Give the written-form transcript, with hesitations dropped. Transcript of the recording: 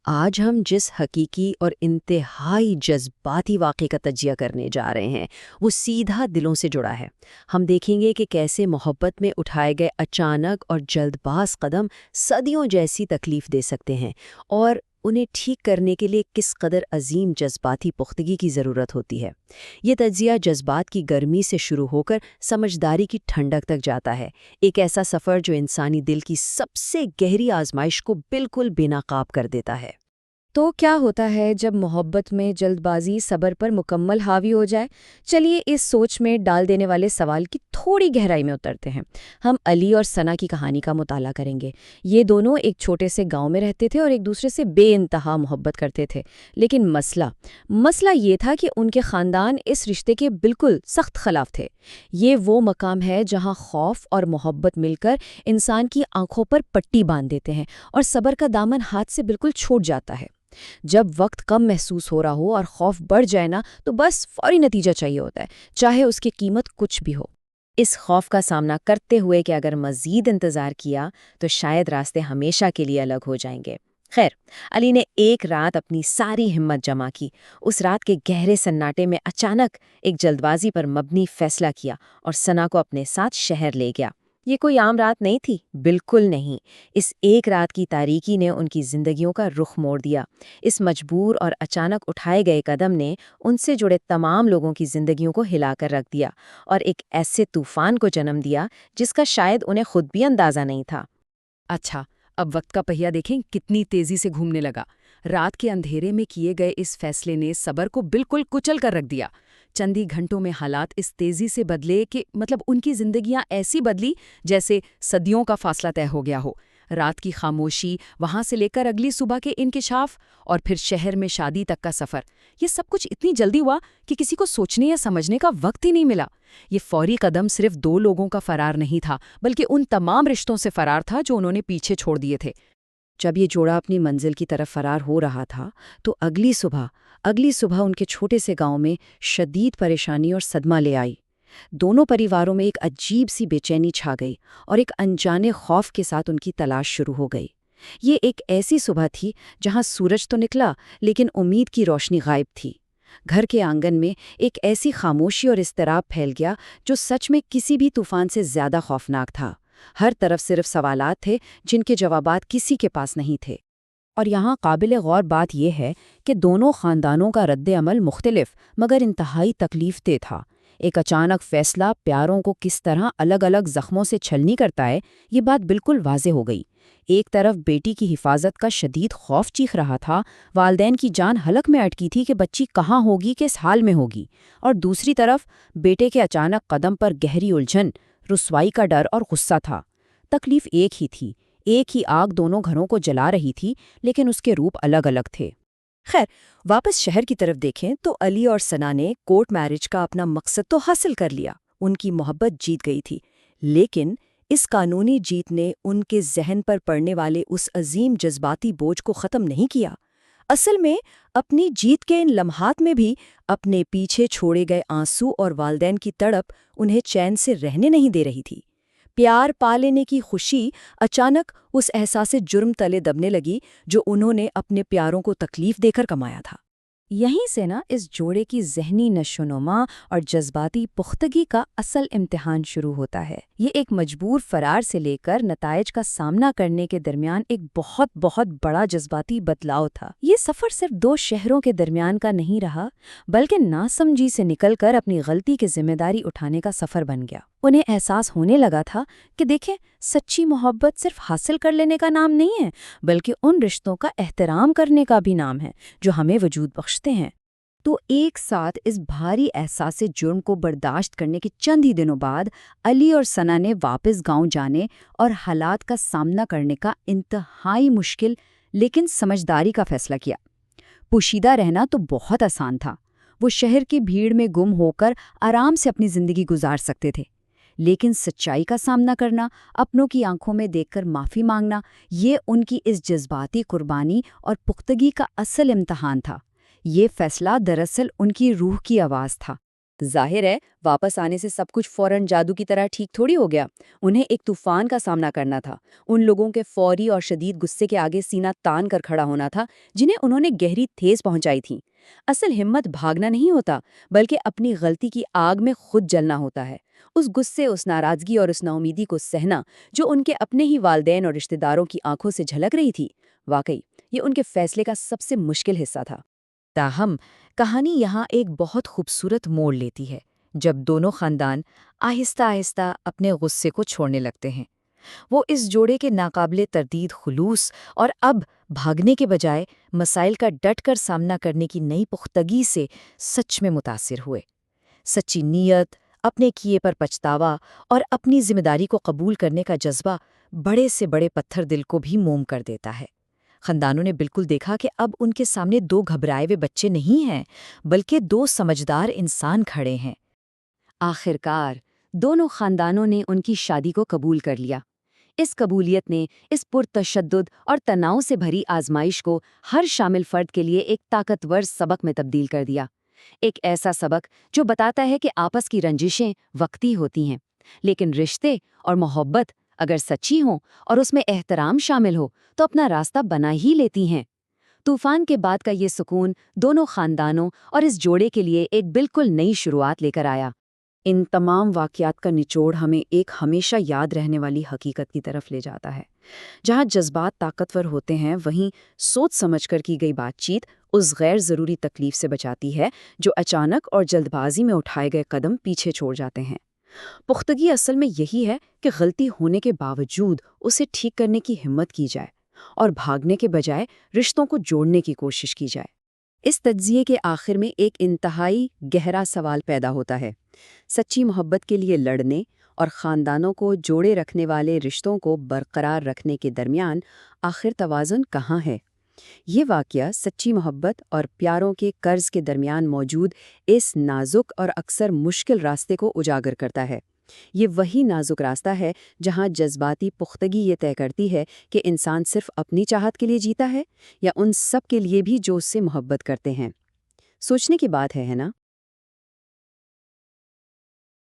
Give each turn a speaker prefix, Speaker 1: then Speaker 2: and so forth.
Speaker 1: آج ہم جس حقیقی اور انتہائی جذباتی واقعے کا تجزیہ کرنے جا رہے ہیں وہ سیدھا دلوں سے جڑا ہے۔ ہم دیکھیں گے کہ کیسے محبت میں اٹھائے گئے اچانک اور جلد باز قدم صدیوں جیسی تکلیف دے سکتے ہیں، اور انہیں ٹھیک کرنے کے لیے کس قدر عظیم جذباتی پختگی کی ضرورت ہوتی ہے۔ یہ تجزیہ جذبات کی گرمی سے شروع ہو کر سمجھداری کی ٹھنڈک تک جاتا ہے، ایک ایسا سفر جو انسانی دل کی سب سے گہری آزمائش کو بالکل بے نقاب کر دیتا ہے۔
Speaker 2: تو کیا ہوتا ہے جب محبت میں جلد بازی صبر پر مکمل حاوی ہو جائے؟ چلیے اس سوچ میں ڈال دینے والے سوال کی تھوڑی گہرائی میں اترتے ہیں۔ ہم علی اور ثنا کی کہانی کا مطالعہ کریں گے۔ یہ دونوں ایک چھوٹے سے گاؤں میں رہتے تھے اور ایک دوسرے سے بے انتہا محبت کرتے تھے، لیکن مسئلہ یہ تھا کہ ان کے خاندان اس رشتے کے بالکل سخت خلاف تھے۔ یہ وہ مقام ہے جہاں خوف اور محبت مل کر انسان کی آنکھوں پر پٹی باندھ دیتے ہیں اور صبر کا دامن ہاتھ سے بالکل چھوٹ جاتا ہے۔ جب وقت کم محسوس ہو رہا ہو اور خوف بڑھ جائے نا، تو بس فوری نتیجہ چاہیے ہوتا ہے، چاہے اس کی قیمت کچھ بھی ہو۔ اس خوف کا سامنا کرتے ہوئے کہ اگر مزید انتظار کیا تو شاید راستے ہمیشہ کے لیے الگ ہو جائیں گے۔ خیر، علی نے ایک رات اپنی ساری ہمت جمع کی۔ اس رات کے گہرے سناٹے میں اچانک ایک جلد بازی پر مبنی فیصلہ کیا اور ثنا کو اپنے ساتھ شہر لے گیا۔ یہ کوئی عام رات نہیں تھی، بالکل نہیں۔ اس ایک رات کی تاریکی نے ان کی زندگیوں کا رخ موڑ دیا۔ اس مجبور اور اچانک اٹھائے گئے قدم نے ان سے جڑے تمام لوگوں کی زندگیوں کو ہلا کر رکھ دیا اور ایک ایسے طوفان کو جنم دیا جس کا شاید انہیں خود بھی اندازہ نہیں تھا۔
Speaker 3: اچھا، اب وقت کا پہیہ دیکھیں کتنی تیزی سے گھومنے لگا۔ رات کے اندھیرے میں کیے گئے اس فیصلے نے صبر کو بالکل کچل کر رکھ دیا۔ چند ہی گھنٹوں میں حالات اس تیزی سے بدلے کہ ان کی زندگیاں ایسی بدلی جیسے صدیوں کا فاصلہ طے ہو گیا ہو۔ رات کی خاموشی، وہاں سے لے کر اگلی صبح کے انکشاف، اور پھر شہر میں شادی تک کا سفر، یہ سب کچھ اتنی جلدی ہوا کہ کسی کو سوچنے یا سمجھنے کا وقت ہی نہیں ملا۔ یہ فوری قدم صرف دو لوگوں کا فرار نہیں تھا، بلکہ ان تمام رشتوں سے فرار تھا جو انہوں نے پیچھے چھوڑ دیے تھے۔
Speaker 1: جب یہ جوڑا اپنی منزل کی طرف فرار ہو رہا تھا تو اگلی صبح ان کے چھوٹے سے گاؤں میں شدید پریشانی اور صدمہ لے آئی۔ دونوں پریواروں میں ایک عجیب سی بے چینی چھا گئی اور ایک انجانے خوف کے ساتھ ان کی تلاش شروع ہو گئی۔ یہ ایک ایسی صبح تھی جہاں سورج تو نکلا لیکن امید کی روشنی غائب تھی۔ گھر کے آنگن میں ایک ایسی خاموشی اور اضطراب پھیل گیا جو سچ میں کسی بھی طوفان سے زیادہ خوفناک تھا۔ ہر طرف صرف سوالات تھے جن کے جوابات کسی کے پاس نہیں تھے۔ اور یہاں قابل غور بات یہ ہے کہ دونوں خاندانوں کا رد عمل مختلف مگر انتہائی تکلیف دہ تھا۔ ایک اچانک فیصلہ پیاروں کو کس طرح الگ الگ زخموں سے چھلنی کرتا ہے، یہ بات بالکل واضح ہو گئی۔ ایک طرف بیٹی کی حفاظت کا شدید خوف چیخ رہا تھا، والدین کی جان حلق میں اٹکی تھی کہ بچی کہاں ہوگی، کس حال میں ہوگی، اور دوسری طرف بیٹے کے اچانک قدم پر گہری الجھن، رسوائی کا ڈر اور غصہ تھا۔ تکلیف ایک ہی تھی، ایک ہی آگ دونوں گھروں کو جلا رہی تھی، لیکن اس کے روپ الگ الگ تھے۔ خیر، واپس شہر کی طرف دیکھیں تو علی اور ثنا نے کورٹ میرج کا اپنا مقصد تو حاصل کر لیا، ان کی محبت جیت گئی تھی، لیکن اس قانونی جیت نے ان کے ذہن پر پڑنے والے اس عظیم جذباتی بوجھ کو ختم نہیں کیا۔ اصل میں اپنی جیت کے ان لمحات میں بھی اپنے پیچھے چھوڑے گئے آنسو اور والدین کی تڑپ انہیں چین سے رہنے نہیں دے رہی تھی۔ پیار پا لینے کی خوشی اچانک اس احساس جرم تلے دبنے لگی جو انہوں نے اپنے پیاروں کو تکلیف دے کر کمایا تھا۔
Speaker 2: یہیں سے اس جوڑے کی ذہنی نشوونما اور جذباتی پختگی کا اصل امتحان شروع ہوتا ہے۔ یہ ایک مجبور فرار سے لے کر نتائج کا سامنا کرنے کے درمیان ایک بہت بڑا جذباتی بدلاؤ تھا۔ یہ سفر صرف دو شہروں کے درمیان کا نہیں رہا، بلکہ ناسمجھی سے نکل کر اپنی غلطی کی ذمہ داری اٹھانے کا سفر بن گیا۔ انہیں احساس ہونے لگا تھا کہ دیکھیں، سچی محبت صرف حاصل کر لینے کا نام نہیں ہے، بلکہ ان رشتوں کا احترام کرنے کا بھی نام ہے جو ہمیں وجود بخشتے ہیں۔ تو ایک ساتھ اس بھاری احساس جرم کو برداشت کرنے کے چند ہی دنوں بعد علی اور ثنا نے واپس گاؤں جانے اور حالات کا سامنا کرنے کا انتہائی مشکل لیکن سمجھداری کا فیصلہ کیا۔ پوشیدہ رہنا تو بہت آسان تھا، وہ شہر کی بھیڑ میں گم ہو کر آرام سے اپنی زندگی گزار سکتے تھے، لیکن سچائی کا سامنا کرنا، اپنوں کی آنکھوں میں دیکھ کر معافی مانگنا، یہ ان کی اس جذباتی قربانی اور پختگی کا اصل امتحان تھا۔ یہ فیصلہ دراصل ان کی روح کی آواز تھا۔
Speaker 1: ظاہر ہے واپس آنے سے سب کچھ فوراً جادو کی طرح ٹھیک تھوڑی ہو گیا۔ انہیں ایک طوفان کا سامنا کرنا تھا، ان لوگوں کے فوری اور شدید غصے کے آگے سینہ تان کر کھڑا ہونا تھا جنہیں انہوں نے گہری ٹھیس پہنچائی تھی۔ اصل ہمت بھاگنا نہیں ہوتا، بلکہ اپنی غلطی کی آگ میں خود جلنا ہوتا ہے۔ اس غصے، اس ناراضگی اور اس ناامیدی کو سہنا جو ان کے اپنے ہی والدین اور رشتہ داروں کی آنکھوں سے جھلک رہی تھی، واقعی یہ ان کے فیصلے کا سب سے مشکل حصہ تھا۔
Speaker 2: تاہم کہانی یہاں ایک بہت خوبصورت موڑ لیتی ہے جب دونوں خاندان آہستہ آہستہ اپنے غصے کو چھوڑنے لگتے ہیں۔ وہ اس جوڑے کے ناقابل تردید خلوص اور اب بھاگنے کے بجائے مسائل کا ڈٹ کر سامنا کرنے کی نئی پختگی سے سچ میں متاثر ہوئے۔ سچی نیت، اپنے کیے پر پچھتاوا اور اپنی ذمہ داری کو قبول کرنے کا جذبہ بڑے سے بڑے پتھر دل کو بھی موم کر دیتا ہے۔ خاندانوں نے بالکل دیکھا کہ اب ان کے سامنے دو گھبرائے ہوئے بچے نہیں ہیں، بلکہ دو سمجھدار انسان کھڑے ہیں۔
Speaker 1: آخرکار دونوں خاندانوں نے ان کی شادی کو قبول کر لیا۔ اس قبولیت نے اس پرتشدد اور تناؤ سے بھری آزمائش کو ہر شامل فرد کے لیے ایک طاقتور سبق میں تبدیل کر دیا۔ ایک ایسا سبق جو بتاتا ہے کہ آپس کی رنجشیں وقتی ہوتی ہیں، لیکن رشتے اور محبت اگر سچی ہوں اور اس میں احترام شامل ہو تو اپنا راستہ بنا ہی لیتی ہیں۔ طوفان کے بعد کا یہ سکون دونوں خاندانوں اور اس جوڑے کے لیے ایک بالکل نئی شروعات لے کر آیا۔ ان تمام واقعات کا نچوڑ ہمیں ایک ہمیشہ یاد رہنے والی حقیقت کی طرف لے جاتا ہے۔ جہاں جذبات طاقتور ہوتے ہیں، وہیں سوچ سمجھ کر کی گئی بات چیت اس غیر ضروری تکلیف سے بچاتی ہے جو اچانک اور جلد بازی میں اٹھائے گئے قدم پیچھے چھوڑ جاتے ہیں۔ پختگی اصل میں یہی ہے کہ غلطی ہونے کے باوجود اسے ٹھیک کرنے کی ہمت کی جائے اور بھاگنے کے بجائے رشتوں کو جوڑنے کی کوشش کی جائے۔ اس تجزیے کے آخر میں ایک انتہائی گہرا سوال پیدا ہوتا ہے، سچی محبت کے لیے لڑنے اور خاندانوں کو جوڑے رکھنے والے رشتوں کو برقرار رکھنے کے درمیان آخر توازن کہاں ہے؟ یہ واقعہ سچی محبت اور پیاروں کے قرض کے درمیان موجود اس نازک اور اکثر مشکل راستے کو اجاگر کرتا ہے۔ یہ وہی نازک راستہ ہے جہاں جذباتی پختگی یہ طے کرتی ہے کہ انسان صرف اپنی چاہت کے لیے جیتا ہے یا ان سب کے لیے بھی جو اس سے محبت کرتے ہیں۔ سوچنے کی بات ہے نا؟